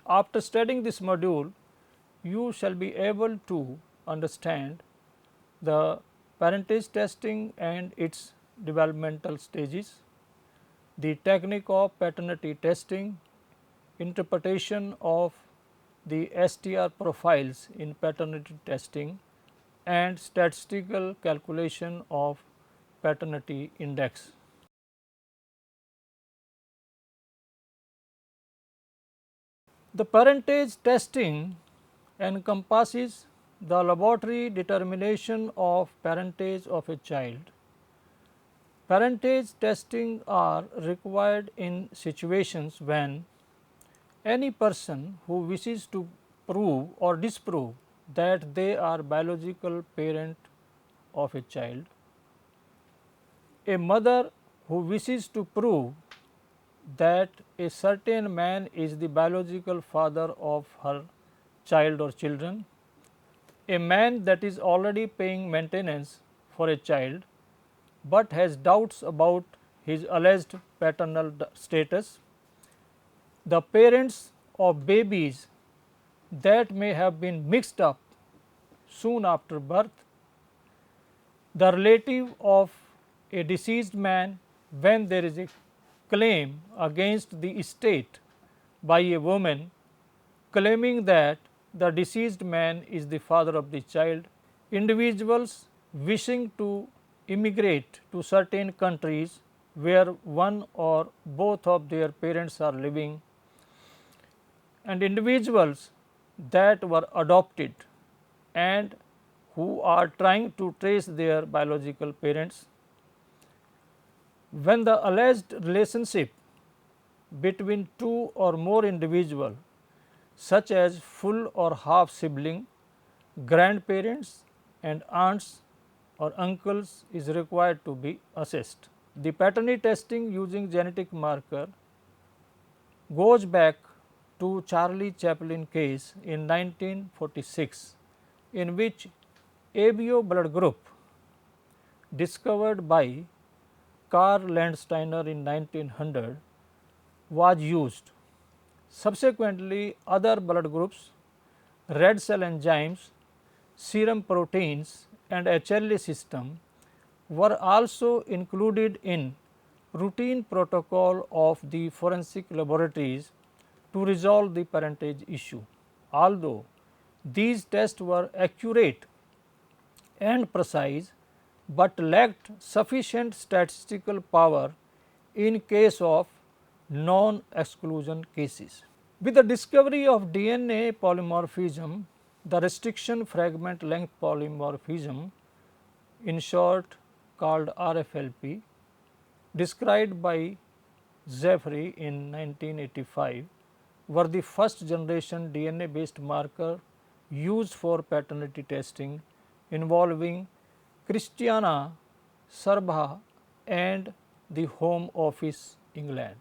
after studying this module, you shall be able to understand the parentage testing and its developmental stages, the technique of paternity testing, interpretation of the STR profiles in paternity testing, and statistical calculation of paternity index. The parentage testing encompasses the laboratory determination of parentage of a child. Parentage testing are required in situations when any person who wishes to prove or disprove that they are biological parent of a child, a mother who wishes to prove that a certain man is the biological father of her child or children, a man that is already paying maintenance for a child, but has doubts about his alleged paternal status, the parents of babies that may have been mixed up soon after birth, the relative of a deceased man when there is a claim against the estate by a woman claiming that the deceased man is the father of the child, individuals wishing to immigrate to certain countries where one or both of their parents are living, and individuals that were adopted and who are trying to trace their biological parents. When the alleged relationship between two or more individuals, such as full or half sibling, grandparents and aunts or uncles is required to be assessed. The paternity testing using genetic marker goes back to Charlie Chaplin case in 1946, in which ABO blood group discovered by Karl Landsteiner in 1900 was used. Subsequently, other blood groups, red cell enzymes, serum proteins and HLA system were also included in routine protocol of the forensic laboratories to resolve the parentage issue. Although these tests were accurate and precise, but lacked sufficient statistical power in case of non-exclusion cases. With the discovery of DNA polymorphism, the restriction fragment length polymorphism, in short called RFLP, described by Jeffrey in 1985, were the first generation DNA based marker used for paternity testing involving Christiana Sarba and the Home Office, England.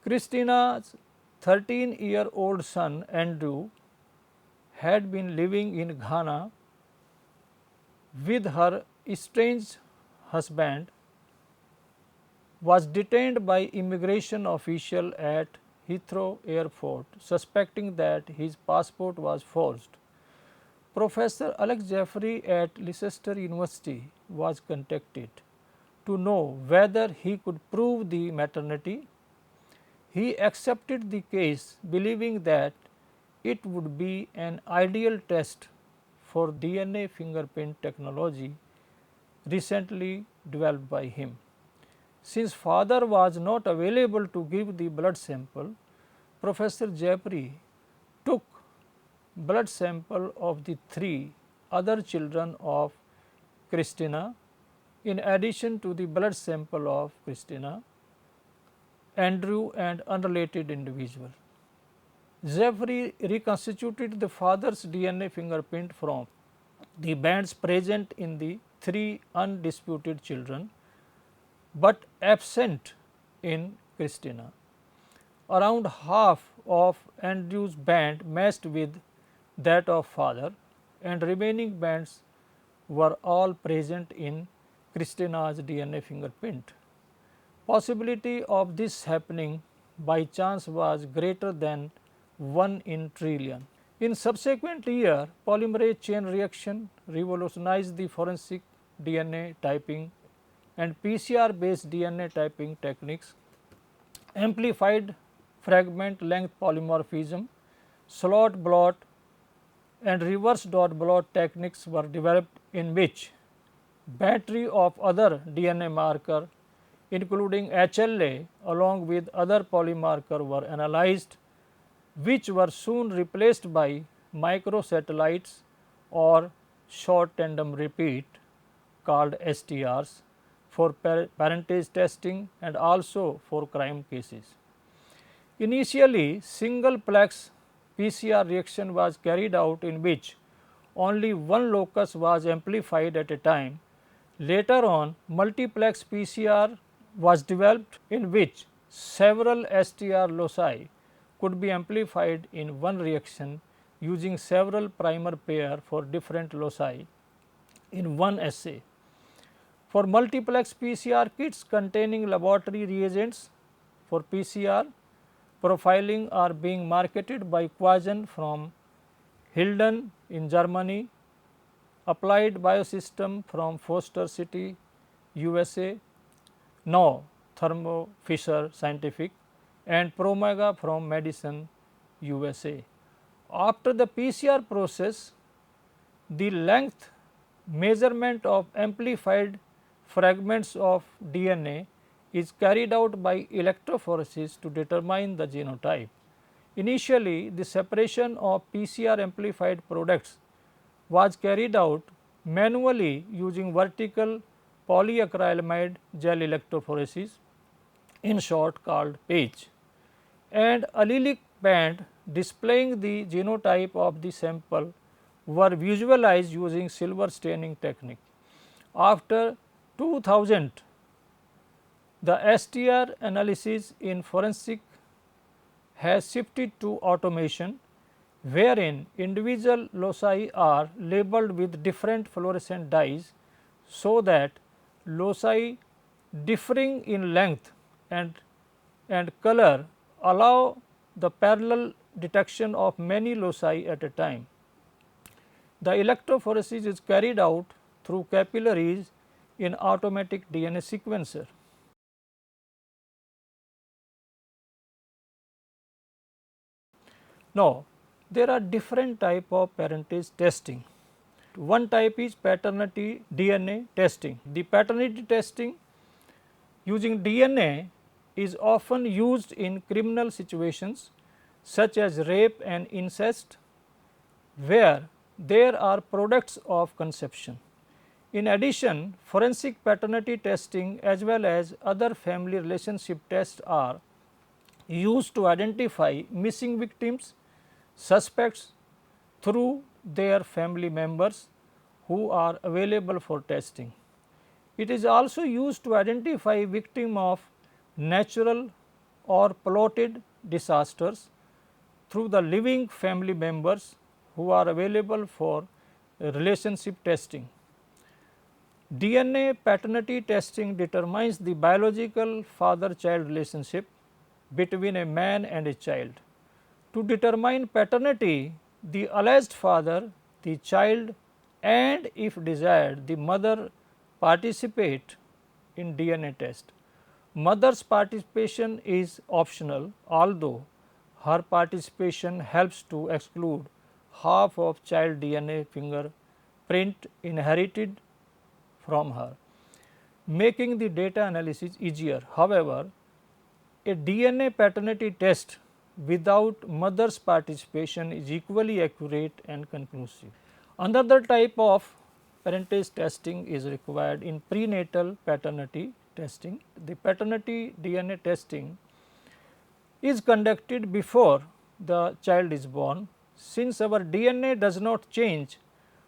Christina's 13-year-old son Andrew had been living in Ghana with her estranged husband, was detained by immigration official at Heathrow Airport suspecting that his passport was forged. Professor Alex Jeffrey at Leicester University was contacted to know whether he could prove the maternity. He accepted the case, believing that it would be an ideal test for DNA fingerprint technology recently developed by him. Since father was not available to give the blood sample, Professor Jeffrey took blood sample of the three other children of Christina in addition to the blood sample of Christina, Andrew and unrelated individual. Jeffrey reconstituted the father's DNA fingerprint from the bands present in the three undisputed children, but absent in Christina. Around half of Andrew's band matched with that of father, and remaining bands were all present in Christina's DNA fingerprint. Possibility of this happening by chance was greater than 1 in trillion. In subsequent year, polymerase chain reaction revolutionized the forensic DNA typing and PCR based DNA typing techniques. Amplified fragment length polymorphism, slot blot and reverse dot blot techniques were developed, in which battery of other DNA marker including HLA along with other polymarker were analyzed, which were soon replaced by microsatellites or short tandem repeat called STRs for parentage testing and also for crime cases. Initially, single plex PCR reaction was carried out, in which only one locus was amplified at a time. Later on, multiplex PCR was developed, in which several STR loci could be amplified in one reaction using several primer pair for different loci in one assay. For multiplex PCR kits containing laboratory reagents for PCR profiling are being marketed by Quagen from Hilden in Germany, Applied Biosystem from Foster City, USA, now Thermo Fisher Scientific, and Promega from Madison, USA. After the PCR process, the length measurement of amplified fragments of DNA is carried out by electrophoresis to determine the genotype. Initially, the separation of PCR amplified products was carried out manually using vertical polyacrylamide gel electrophoresis, in short called PAGE, and allelic band displaying the genotype of the sample were visualized using silver staining technique. After 2000, the STR analysis in forensic has shifted to automation, wherein individual loci are labeled with different fluorescent dyes, so that loci differing in length and color allow the parallel detection of many loci at a time. The electrophoresis is carried out through capillaries in automatic DNA sequencer. Now, there are different type of parentage testing. One type is paternity DNA testing. The paternity testing using DNA is often used in criminal situations such as rape and incest, where there are products of conception. In addition, forensic paternity testing as well as other family relationship tests are used to identify missing victims, suspects through their family members who are available for testing. It is also used to identify victim of natural or plotted disasters through the living family members who are available for relationship testing. DNA paternity testing determines the biological father-child relationship between a man and a child. To determine paternity, the alleged father, the child, and if desired, the mother participate in DNA test. Mother's participation is optional, although her participation helps to exclude half of child DNA fingerprint inherited from her, making the data analysis easier. However, a DNA paternity test without mother's participation is equally accurate and conclusive. Another type of parentage testing is required in prenatal paternity testing. The paternity DNA testing is conducted before the child is born. Since our DNA does not change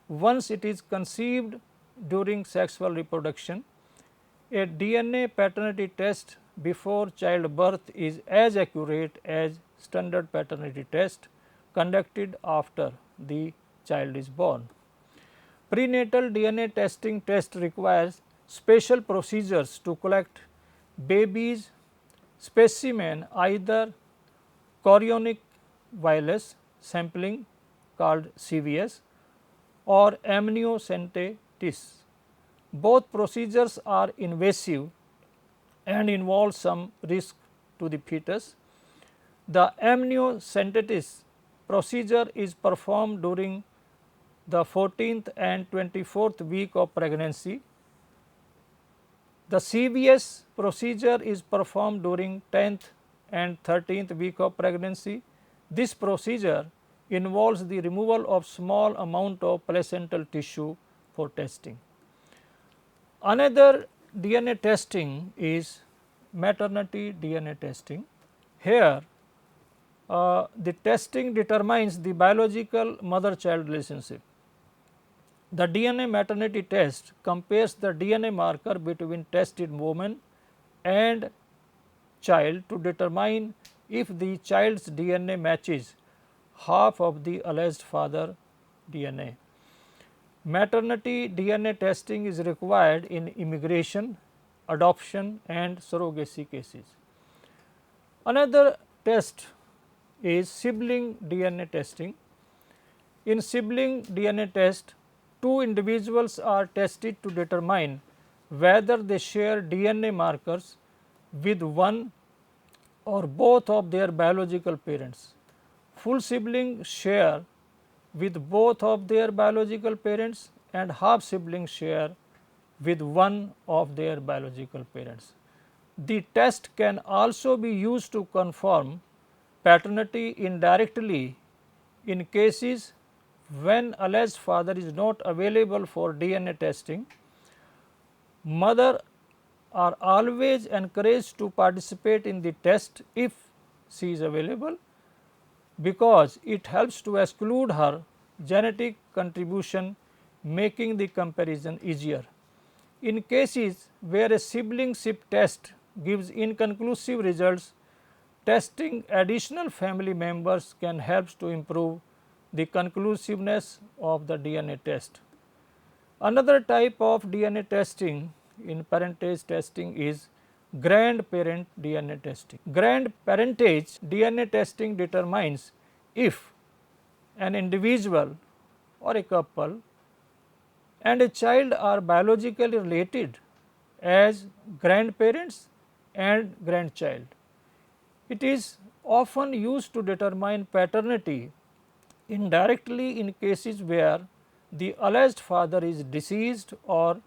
once it is conceived during sexual reproduction, a DNA paternity test before childbirth is as accurate as standard paternity test conducted after the child is born. Prenatal DNA testing test requires special procedures to collect baby's specimen, either chorionic wireless sampling called CVS or amniocentesis. Both procedures are invasive and involve some risk to the fetus. The amniocentesis procedure is performed during the 14th and 24th week of pregnancy. The CVS procedure is performed during 10th and 13th week of pregnancy. This procedure involves the removal of small amount of placental tissue for testing. Another DNA testing is maternity DNA testing. Here the testing determines the biological mother-child relationship. The DNA maternity test compares the DNA marker between tested woman and child to determine if the child's DNA matches half of the alleged father DNA. Maternity DNA testing is required in immigration, adoption and surrogacy cases. Another test is sibling DNA testing. In sibling DNA test, two individuals are tested to determine whether they share DNA markers with one or both of their biological parents. Full siblings share with both of their biological parents and half siblings share with one of their biological parents. The test can also be used to confirm paternity indirectly in cases when alleged father is not available for DNA testing. Mother are always encouraged to participate in the test if she is available, because it helps to exclude her genetic contribution, making the comparison easier. In cases where a siblingship test gives inconclusive results, testing additional family members can help to improve the conclusiveness of the DNA test. Another type of DNA testing in parentage testing is grandparent DNA testing. Grandparentage DNA testing determines if an individual or a couple and a child are biologically related as grandparents and grandchild. It is often used to determine paternity indirectly in cases where the alleged father is deceased or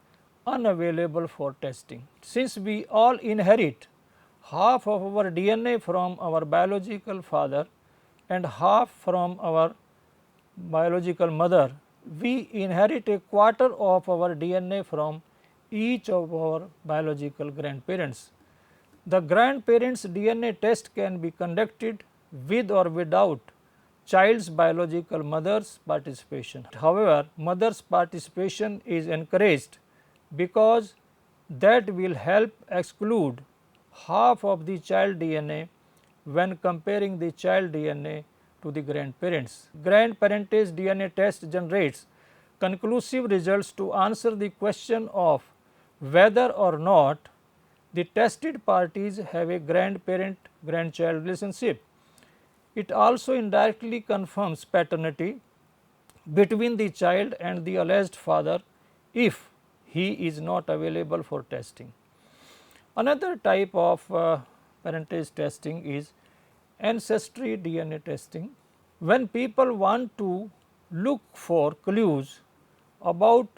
unavailable for testing. Since we all inherit half of our DNA from our biological father and half from our biological mother, we inherit a quarter of our DNA from each of our biological grandparents. The grandparents' DNA test can be conducted with or without child's biological mother's participation. However, mother's participation is encouraged because that will help exclude half of the child DNA when comparing the child DNA to the grandparents. Grandparentage DNA test generates conclusive results to answer the question of whether or not the tested parties have a grandparent-grandchild relationship. It also indirectly confirms paternity between the child and the alleged father if he is not available for testing. Another type of parentage testing is ancestry DNA testing. When people want to look for clues about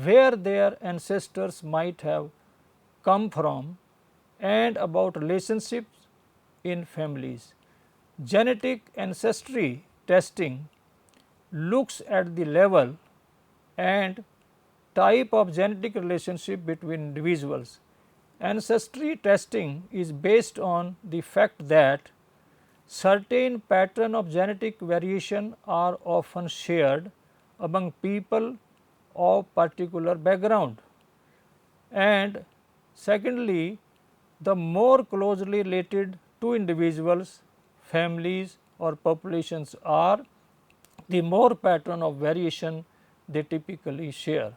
where their ancestors might have come from and about relationships in families, genetic ancestry testing looks at the level and type of genetic relationship between individuals. Ancestry testing is based on the fact that certain pattern of genetic variation are often shared among people of particular background, and secondly, the more closely related two individuals, families or populations are, the more pattern of variation they typically share.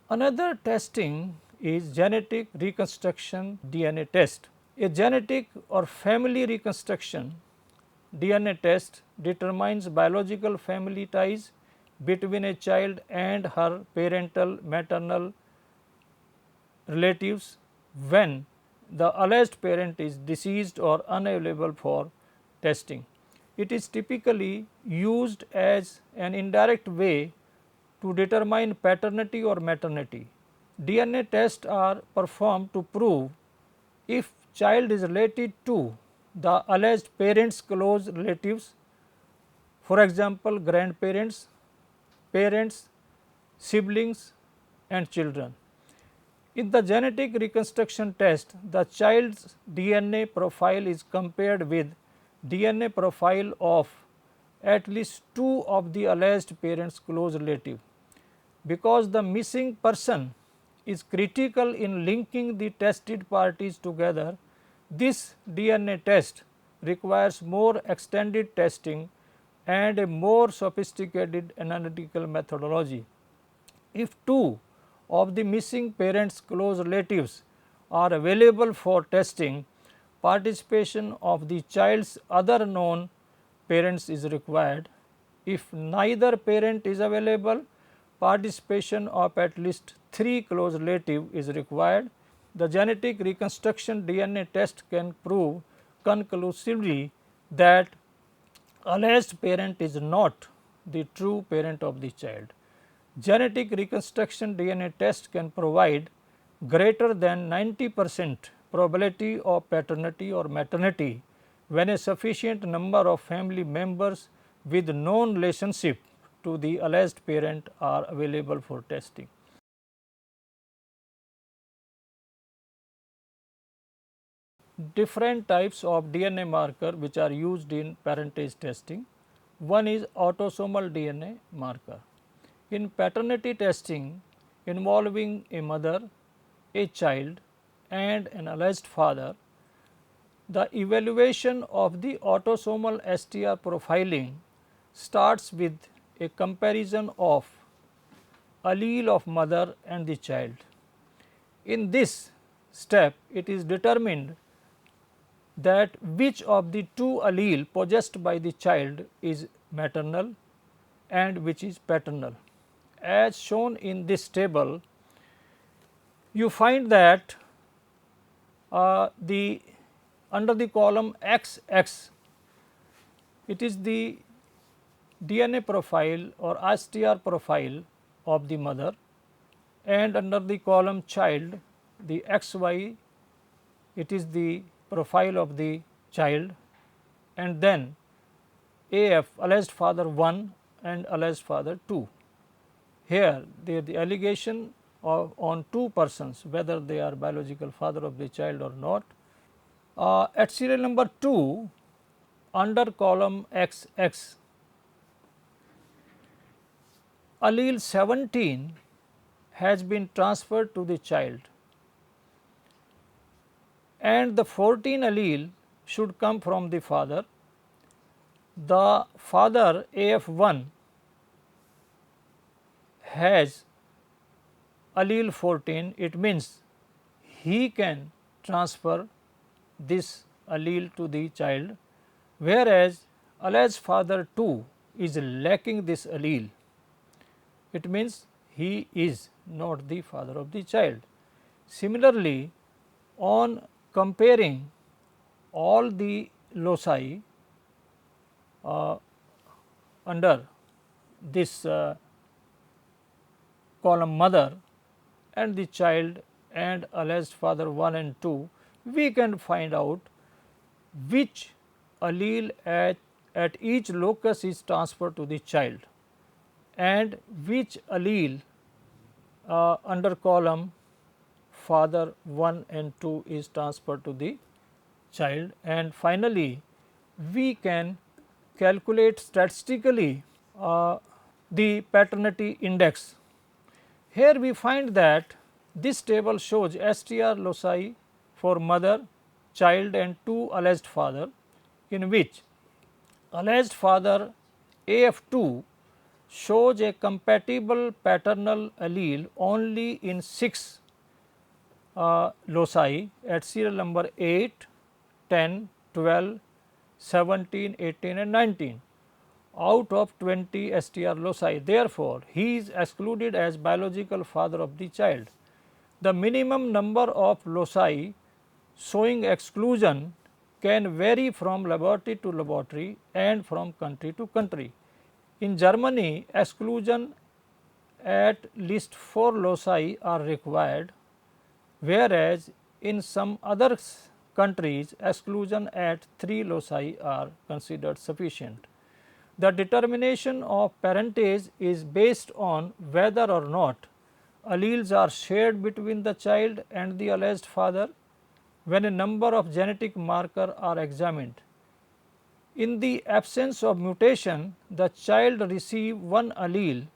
Another testing is genetic reconstruction DNA test. A genetic or family reconstruction DNA test determines biological family ties between a child and her parental maternal relatives when the alleged parent is deceased or unavailable for testing. It is typically used as an indirect way to determine paternity or maternity. DNA tests are performed to prove if child is related to the alleged parent's close relatives, for example, grandparents, parents, siblings and children. In the genetic reconstruction test, the child's DNA profile is compared with DNA profile of at least two of the alleged parents' close relative. Because the missing person is critical in linking the tested parties together, this DNA test requires more extended testing and a more sophisticated analytical methodology. If two of the missing parents' close relatives are available for testing, participation of the child's other known parents is required. If neither parent is available, participation of at least three close relatives is required. The genetic reconstruction DNA test can prove conclusively that alleged parent is not the true parent of the child. Genetic reconstruction DNA test can provide greater than 90% probability of paternity or maternity when a sufficient number of family members with known relationship to the alleged parent are available for testing. Different types of DNA marker which are used in parentage testing. One is autosomal DNA marker. In paternity testing involving a mother, a child and an alleged father, the evaluation of the autosomal STR profiling starts with a comparison of allele of mother and the child. In this step, it is determined that which of the two allele possessed by the child is maternal and which is paternal. As shown in this table, you find that under the column XX, it is the DNA profile or STR profile of the mother, and under the column child, the XY, it is the profile of the child, and then AF, alleged father 1 and alleged father 2. Here the allegation on two persons, whether they are biological father of the child or not. At serial number 2, under column XX, allele 17 has been transferred to the child and the 14 allele should come from the father. The father AF1 has allele 14, it means he can transfer this allele to the child, whereas alleged father 2 is lacking this allele. It means he is not the father of the child. Similarly, on comparing all the loci under this column mother and the child and alleged father 1 and 2, we can find out which allele at each locus is transferred to the child and which allele under column father 1 and 2 is transferred to the child, and finally we can calculate statistically the paternity index. Here we find that this table shows STR loci for mother, child and 2 alleged father, in which alleged father AF2 shows a compatible paternal allele only in 6 loci at serial number 8, 10, 12, 17, 18 and 19 out of 20 STR loci. Therefore, he is excluded as biological father of the child. The minimum number of loci showing exclusion can vary from laboratory to laboratory and from country to country. In Germany, exclusion at least 4 loci are required, whereas in some other countries exclusion at 3 loci are considered sufficient. The determination of parentage is based on whether or not alleles are shared between the child and the alleged father when a number of genetic markers are examined. In the absence of mutation, the child receives one allele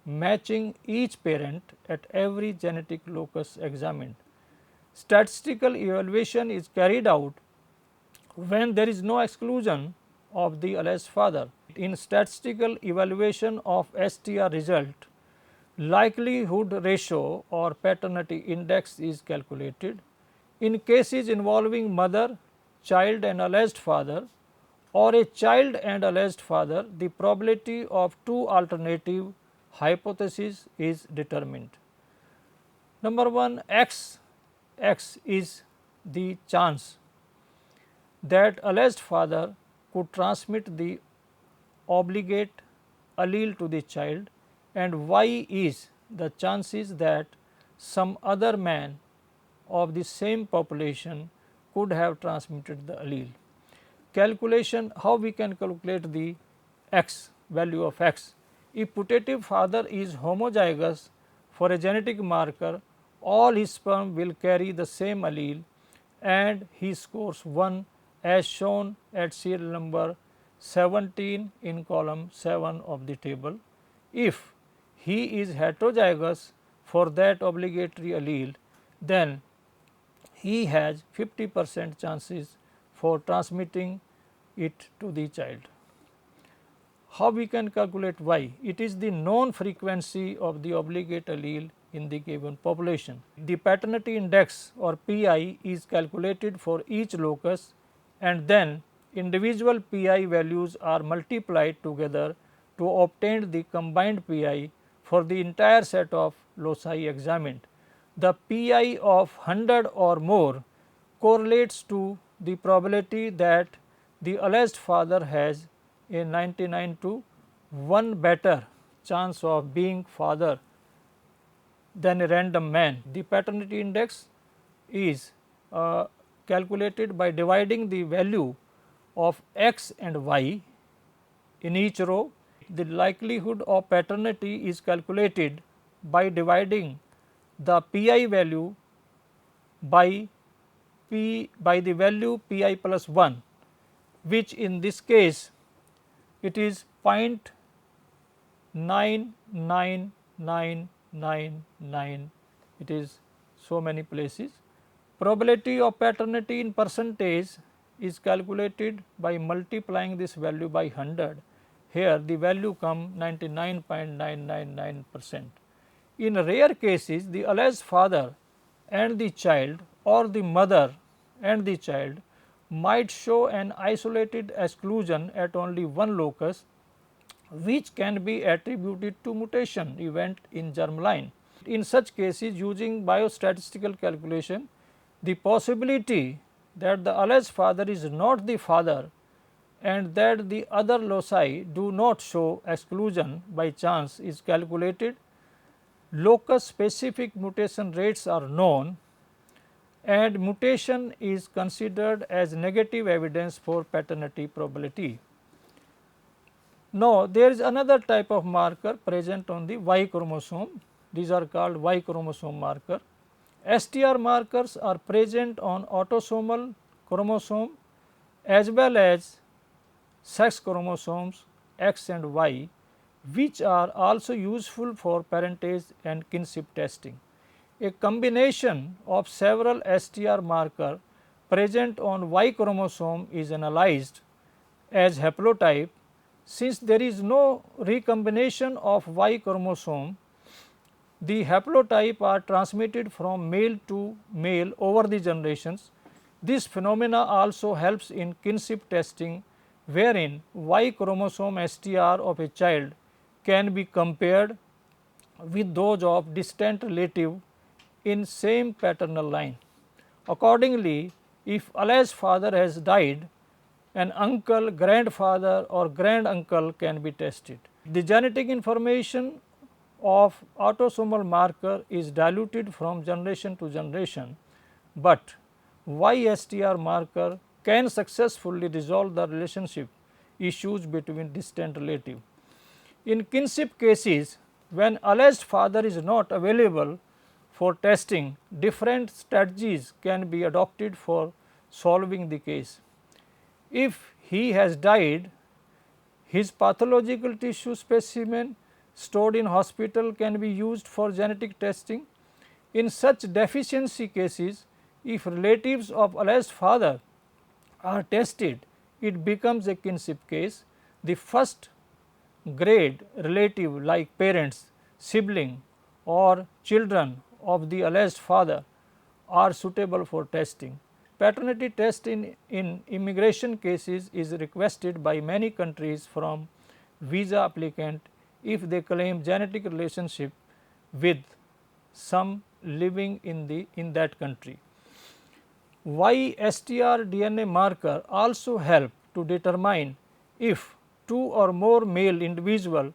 matching each parent at every genetic locus examined. Statistical evaluation is carried out when there is no exclusion of the alleged father. In statistical evaluation of STR result, likelihood ratio or paternity index is calculated. In cases involving mother, child and alleged father, or a child and alleged father, the probability of two alternative hypotheses is determined. Number 1, x is the chance that alleged father could transmit the obligate allele to the child, and y is the chances that some other man of the same population could have transmitted the allele. Calculation, how we can calculate the x, value of x? If putative father is homozygous for a genetic marker, all his sperm will carry the same allele and he scores 1 as shown at serial number 17 in column 7 of the table. If he is heterozygous for that obligatory allele, then he has 50% chances for transmitting it to the child. How we can calculate y? It is the known frequency of the obligate allele in the given population. The paternity index or PI is calculated for each locus, and then individual PI values are multiplied together to obtain the combined PI for the entire set of loci examined. The PI of 100 or more correlates to the probability that the alleged father has a 99 to 1 better chance of being father than a random man. The paternity index is calculated by dividing the value of x and y in each row. The likelihood of paternity is calculated by dividing the PI value by the value PI plus 1, which in this case it is 0.99999, it is so many places. Probability of paternity in percentage is calculated by multiplying this value by 100. Here the value come 99.999%. In rare cases, the alleged father and the child or the mother and the child might show an isolated exclusion at only one locus, which can be attributed to mutation event in germline. In such cases, using biostatistical calculation, the possibility that the alleged father is not the father and that the other loci do not show exclusion by chance is calculated. Locus specific mutation rates are known, and mutation is considered as negative evidence for paternity probability. Now, there is another type of marker present on the Y chromosome. These are called Y chromosome marker. STR markers are present on autosomal chromosome as well as sex chromosomes X and Y, which are also useful for parentage and kinship testing. A combination of several STR markers present on Y chromosome is analyzed as haplotype. Since there is no recombination of Y chromosome, the haplotype are transmitted from male to male over the generations, This phenomena also helps in kinship testing, wherein Y chromosome STR of a child can be compared with those of distant relative in same paternal line. Accordingly, if alleged father has died, an uncle, grandfather or granduncle can be tested. The genetic information of autosomal marker is diluted from generation to generation, but YSTR marker can successfully resolve the relationship issues between distant relatives. In kinship cases, when alleged father is not available for testing, different strategies can be adopted for solving the case. If he has died, his pathological tissue specimen stored in hospital can be used for genetic testing. In such deficiency cases, if relatives of alleged father are tested, it becomes a kinship case. The first grade relative like parents, sibling or children of the alleged father are suitable for testing. Paternity test in immigration cases is requested by many countries from visa applicant if they claim genetic relationship with some living in that country. YSTR DNA marker also help to determine if two or more male individuals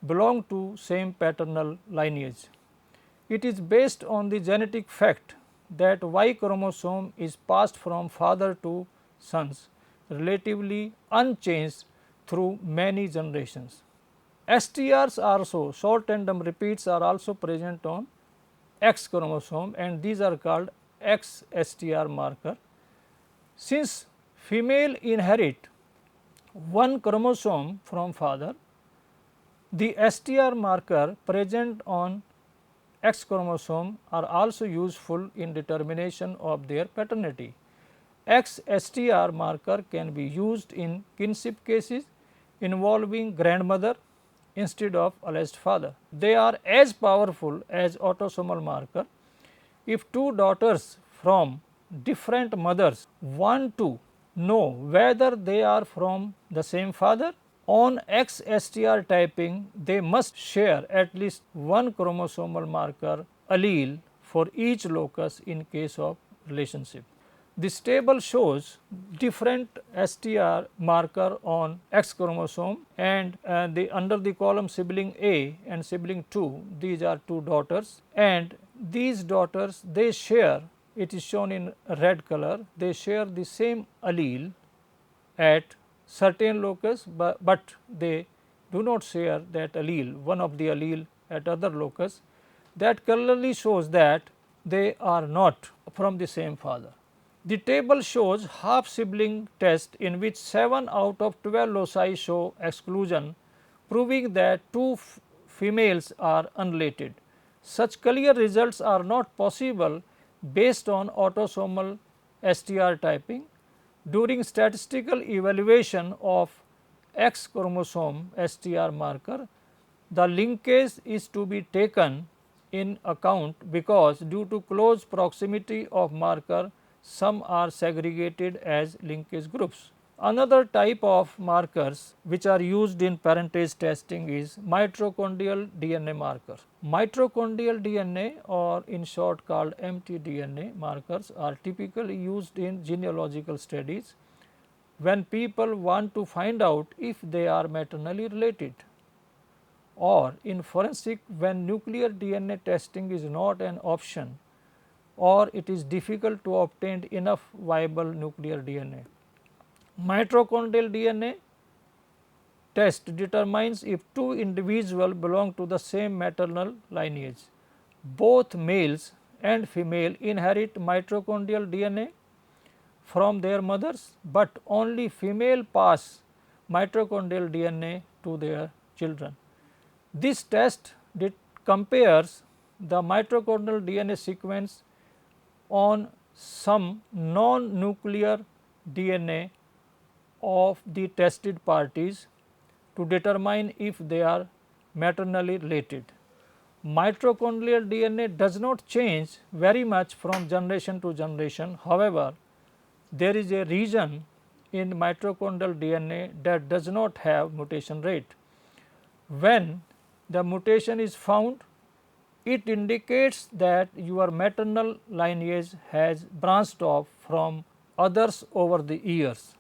belong to same paternal lineage. It is based on the genetic fact that Y chromosome is passed from father to sons relatively unchanged through many generations. STRs also, short tandem repeats, are also present on X chromosome and these are called XSTR marker. Since female inherit one chromosome from father, the STR marker present on X chromosome are also useful in determination of their paternity. XSTR marker can be used in kinship cases involving grandmother instead of alleged father. They are as powerful as autosomal marker. If two daughters from different mothers want to know whether they are from the same father, on XSTR typing they must share at least one chromosomal marker allele for each locus in case of relationship. This table shows different STR marker on X chromosome and under the column sibling A and sibling 2, these are two daughters, and these daughters they share, it is shown in red color, they share the same allele at certain locus, but they do not share that allele, one of the allele at other locus. That clearly shows that they are not from the same father. The table shows half sibling test in which 7 out of 12 loci show exclusion, proving that two females are unrelated. Such clear results are not possible based on autosomal STR typing. During statistical evaluation of X chromosome STR marker, the linkage is to be taken in account because due to close proximity of marker, some are segregated as linkage groups. Another type of markers which are used in parentage testing is mitochondrial DNA marker. Mitochondrial DNA, or in short called mtDNA markers, are typically used in genealogical studies when people want to find out if they are maternally related, or in forensic when nuclear DNA testing is not an option or it is difficult to obtain enough viable nuclear DNA. Mitochondrial DNA test determines if two individuals belong to the same maternal lineage. Both males and female inherit mitochondrial DNA from their mothers, but only female pass mitochondrial DNA to their children. This test compares the mitochondrial DNA sequence on some non-nuclear DNA of the tested parties to determine if they are maternally related. Mitochondrial DNA does not change very much from generation to generation. However, there is a region in mitochondrial DNA that does not have mutation rate. When the mutation is found, it indicates that your maternal lineage has branched off from others over the years.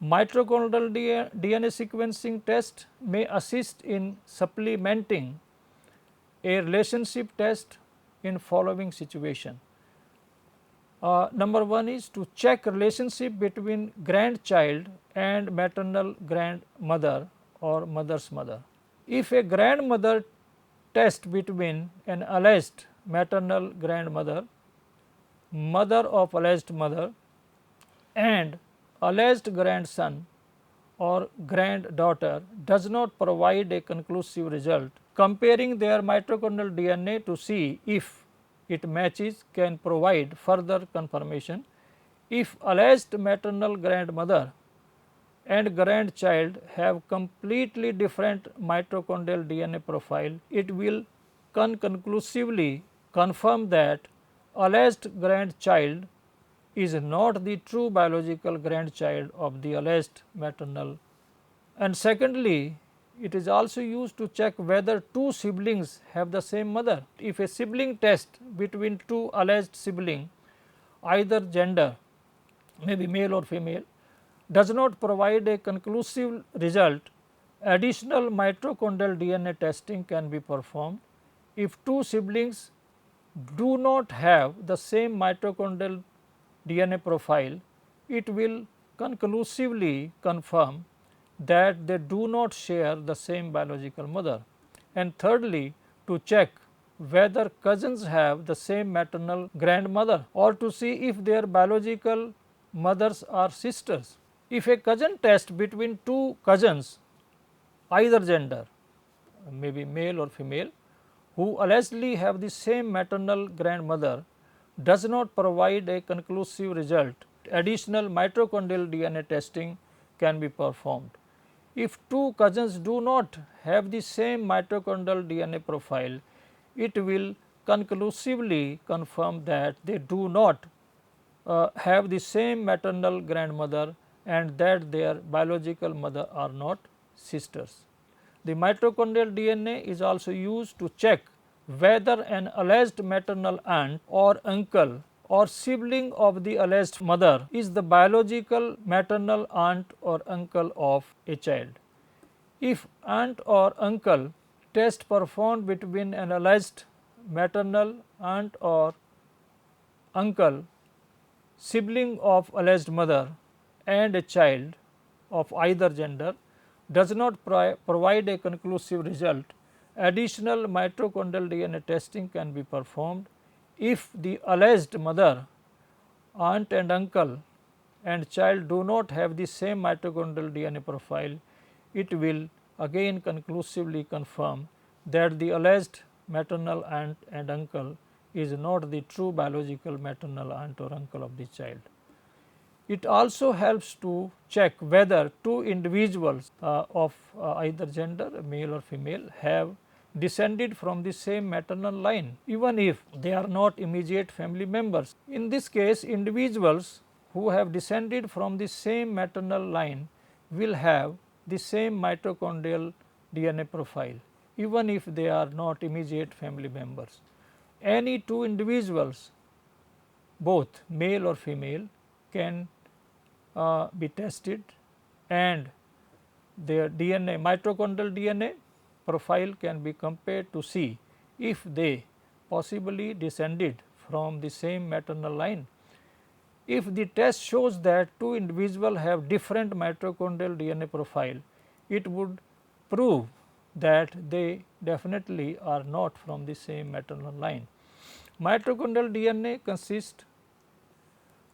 Mitochondrial DNA sequencing test may assist in supplementing a relationship test in following situation. Number one is to check relationship between grandchild and maternal grandmother or mother's mother. If a grandmother test between an alleged maternal grandmother, mother of alleged mother and alleged grandson or granddaughter does not provide a conclusive result, comparing their mitochondrial DNA to see if it matches can provide further confirmation. If alleged maternal grandmother and grandchild have completely different mitochondrial DNA profile, it will conclusively confirm that alleged grandchild is not the true biological grandchild of the alleged maternal. And secondly, it is also used to check whether two siblings have the same mother. If a sibling test between two alleged siblings, either gender, maybe male or female, does not provide a conclusive result, additional mitochondrial DNA testing can be performed. If two siblings do not have the same mitochondrial DNA profile, it will conclusively confirm that they do not share the same biological mother. And thirdly, to check whether cousins have the same maternal grandmother or to see if their biological mothers are sisters. If a cousin test between two cousins, either gender, maybe male or female, who allegedly have the same maternal grandmother, does not provide a conclusive result, additional mitochondrial DNA testing can be performed. If two cousins do not have the same mitochondrial DNA profile, it will conclusively confirm that they do not have the same maternal grandmother and that their biological mother are not sisters. The mitochondrial DNA is also used to check whether an alleged maternal aunt or uncle or sibling of the alleged mother is the biological maternal aunt or uncle of a child. If aunt or uncle test performed between an alleged maternal aunt or uncle, sibling of alleged mother and a child of either gender does not provide a conclusive result, additional mitochondrial DNA testing can be performed. If the alleged mother, aunt and uncle and child do not have the same mitochondrial DNA profile, it will again conclusively confirm that the alleged maternal aunt and uncle is not the true biological maternal aunt or uncle of the child. It also helps to check whether two individuals of either gender, male or female, have descended from the same maternal line, even if they are not immediate family members. In this case, individuals who have descended from the same maternal line will have the same mitochondrial DNA profile, even if they are not immediate family members. Any two individuals, both male or female, can be tested and their DNA, mitochondrial DNA profile can be compared to see if they possibly descended from the same maternal line. If the test shows that two individuals have different mitochondrial DNA profile, it would prove that they definitely are not from the same maternal line. Mitochondrial DNA consists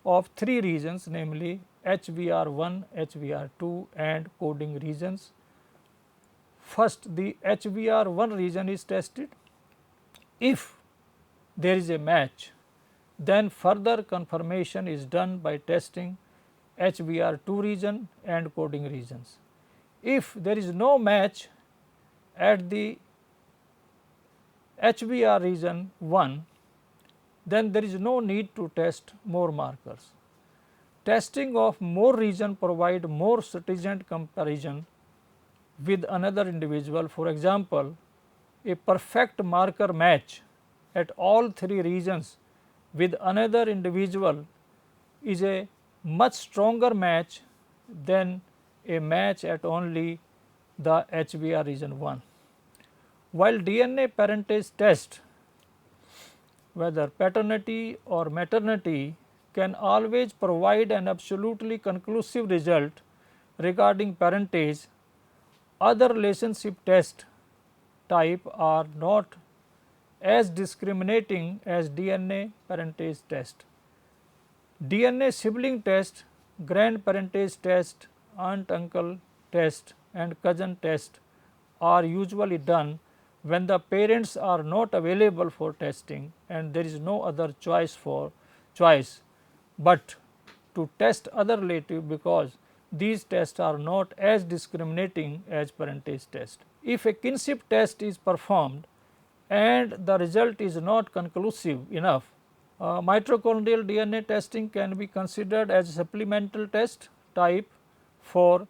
of three regions, namely HVR1, HVR2 and coding regions. First, the HVR1 region is tested. If there is a match, then further confirmation is done by testing HVR2 region and coding regions. If there is no match at the HVR region 1, then there is no need to test more markers. Testing of more region provide more stringent comparison with another individual. For example, a perfect marker match at all three regions with another individual is a much stronger match than a match at only the HBR region 1. While DNA parentage test, whether paternity or maternity, can always provide an absolutely conclusive result regarding parentage, other relationship test type are not as discriminating as DNA parentage test. DNA sibling test, grandparentage test, aunt uncle test and cousin test are usually done when the parents are not available for testing and there is no other choice but to test other relative, because these tests are not as discriminating as parentage test. If a kinship test is performed and the result is not conclusive enough, mitochondrial DNA testing can be considered as a supplemental test type for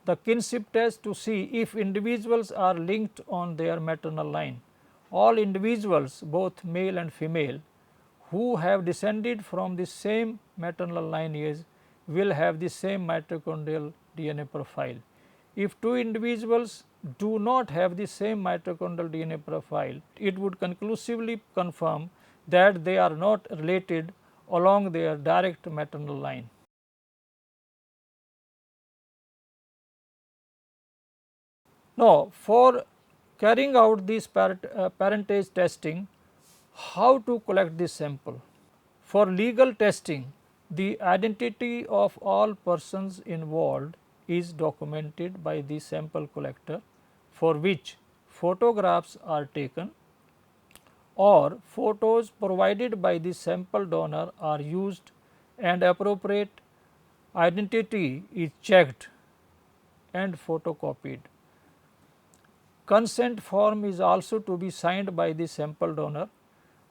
the kinship test to see if individuals are linked on their maternal line. All individuals, both male and female, who have descended from the same maternal lineage will have the same mitochondrial DNA profile. If two individuals do not have the same mitochondrial DNA profile, it would conclusively confirm that they are not related along their direct maternal line. Now, for carrying out this parentage testing, how to collect this sample? For legal testing, the identity of all persons involved is documented by the sample collector, for which photographs are taken or photos provided by the sample donor are used and appropriate identity is checked and photocopied. Consent form is also to be signed by the sample donor.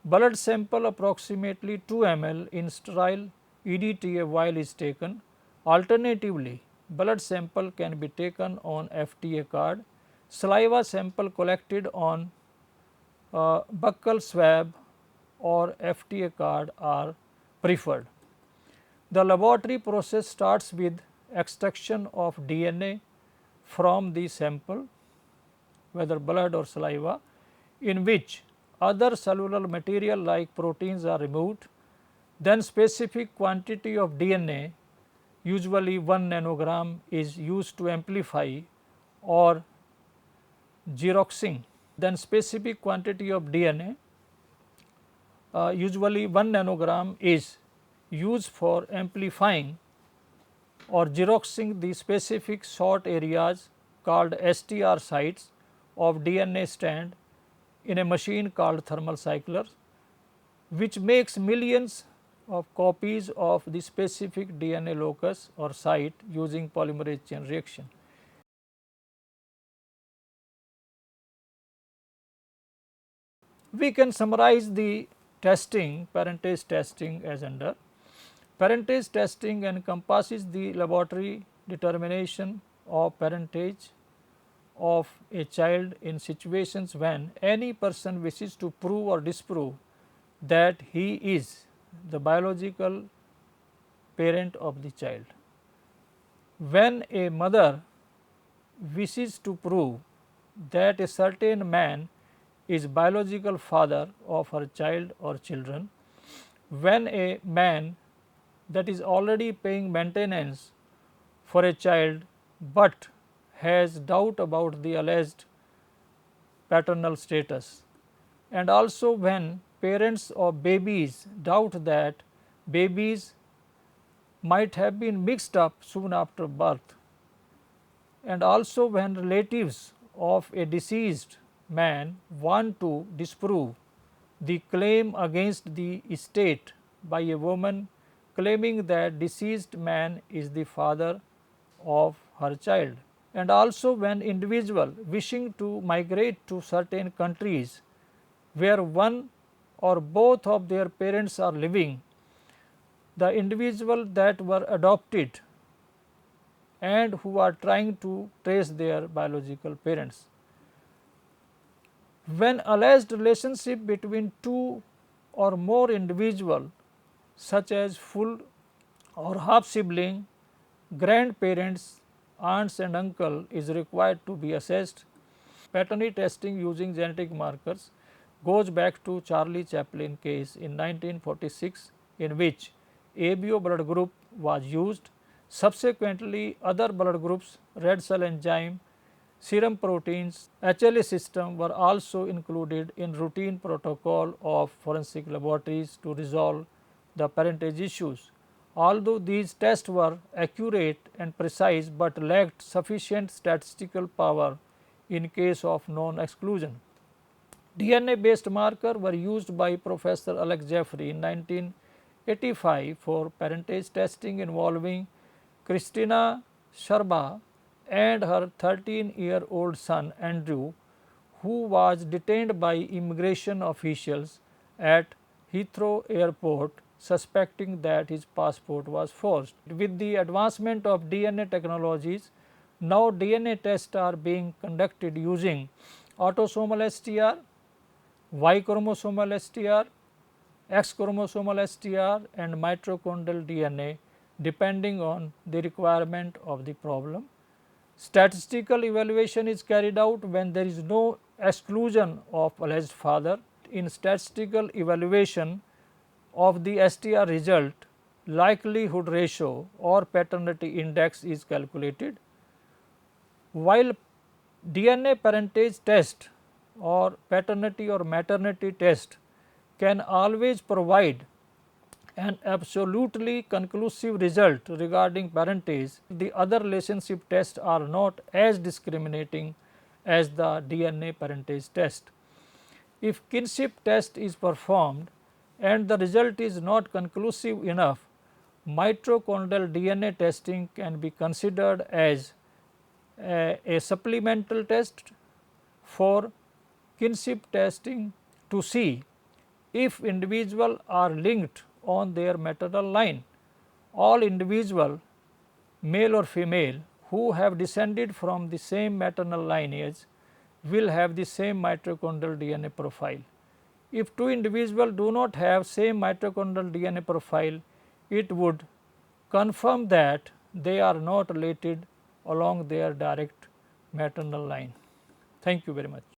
Blood sample approximately 2 ml in sterile EDTA vial is taken. Alternatively, blood sample can be taken on FTA card. Saliva sample collected on buccal swab or FTA card are preferred. The laboratory process starts with extraction of DNA from the sample, whether blood or saliva, in which other cellular material like proteins are removed. Then specific quantity of DNA, usually 1 nanogram, is used to amplify or xeroxing. Then specific quantity of DNA, usually 1 nanogram, is used for amplifying or xeroxing the specific short areas called STR sites of DNA strand in a machine called thermal cycler, which makes millions of copies of the specific DNA locus or site using polymerase chain reaction. We can summarize the testing, parentage testing, as under: parentage testing encompasses the laboratory determination of parentage of a child in situations when any person wishes to prove or disprove that he is the biological parent of the child. When a mother wishes to prove that a certain man is biological father of her child or children, when a man that is already paying maintenance for a child but has doubt about the alleged paternal status, and also when parents of babies doubt that babies might have been mixed up soon after birth, and also when relatives of a deceased man want to disprove the claim against the estate by a woman claiming that deceased man is the father of her child, and also when individual wishing to migrate to certain countries where one or both of their parents are living the individual that were adopted and who are trying to trace their biological parents. When alleged relationship between two or more individuals such as full or half sibling, grandparents, aunts and uncle is required to be assessed. Paternity testing using genetic markers goes back to Charlie Chaplin case in 1946, in which ABO blood group was used. Subsequently, other blood groups, red cell enzyme, serum proteins, HLA system were also included in routine protocol of forensic laboratories to resolve the parentage issues. Although these tests were accurate and precise, but lacked sufficient statistical power in case of non-exclusion. DNA based markers were used by Professor Alex Jeffrey in 1985 for parentage testing involving Christina Sharba and her 13-year-old son Andrew, who was detained by immigration officials at Heathrow Airport suspecting that his passport was forged. With the advancement of DNA technologies, now DNA tests are being conducted using autosomal STR, Y chromosomal STR, X chromosomal STR and mitochondrial DNA depending on the requirement of the problem. Statistical evaluation is carried out when there is no exclusion of alleged father. In statistical evaluation of the STR result, likelihood ratio or paternity index is calculated. While DNA parentage test or paternity or maternity test can always provide an absolutely conclusive result regarding parentage, the other relationship tests are not as discriminating as the DNA parentage test. If kinship test is performed and the result is not conclusive enough, mitochondrial DNA testing can be considered as a supplemental test for kinship testing to see if individuals are linked on their maternal line. All individuals, male or female, who have descended from the same maternal lineage will have the same mitochondrial DNA profile. If two individuals do not have same mitochondrial DNA profile, it would confirm that they are not related along their direct maternal line. Thank you very much.